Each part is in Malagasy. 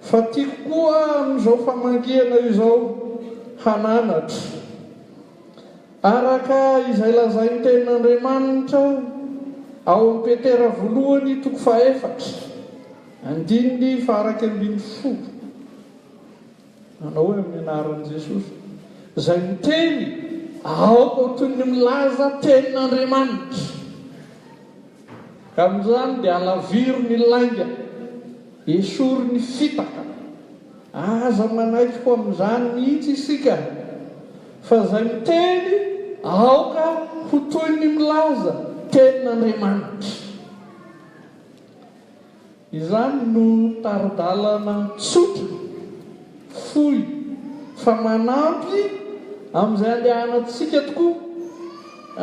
fa tiako koa amin'izao famangiana izao hananatra araka izay lazainy tenin'Andriamanitra ao amin'ny Petera voalohany 4:4 anao hoe amin'ny anaran'i Jesosy izay miteny aoka toy ny milaza tenin'Andriamanitra ka amin'izany dia alaviro ny lainga esory ny fitaka aza manaiky ho amin'izany mihitsy isika fa izay miteny aoka ho toy ny milaza tenin'Andriamanitra. Izany no taridalana tsotra fohy fa manampy amin'izay andehanantsika tokoa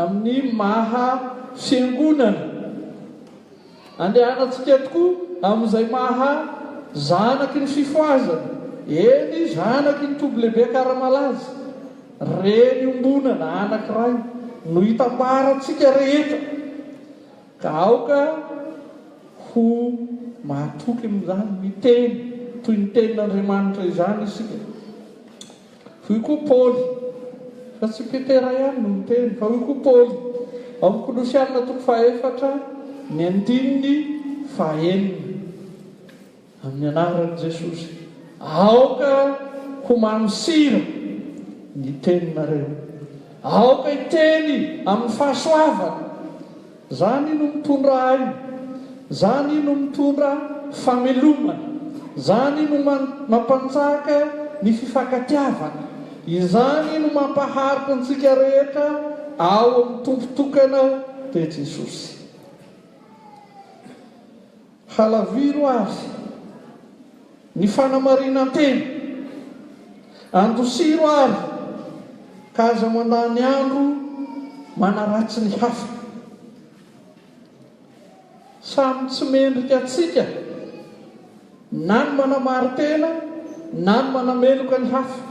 amin'ny maha fiangonana, andehanantsika tokoa amin'izay maha zanaky ny fifoazana, eny zanaky ny toby lehibe karamalaza, reny ombonana anankiray no hitambarantsika rehetra ka aoka ho mahatoky amin'izany miteny toy ny tenin'Andriamanitra izany isika. Hoy koa Paoly, fa tsy Petera ihany no miteny fa hoy koa Paoly amin'ny Kolosianina 4:9 amin'ny anaran'i Jesosy, aoka ho mamosira ny teninareo, aoka hiteny amin'ny fahasoavana, zany no mitondra aina, zany no mitondra famelomana, zany no mampantsaka ny fifankatiavana, izany no mampaharitra antsika rehetra ao amin'ny tompotokana te Jesosy. Halaviro azy ny fanamarinan-teny, andosiro azy ka aza mandany andro manaratsy ny hafa. Samy tsy mendrika atsika na ny manamary tena na ny manameloka ny hafa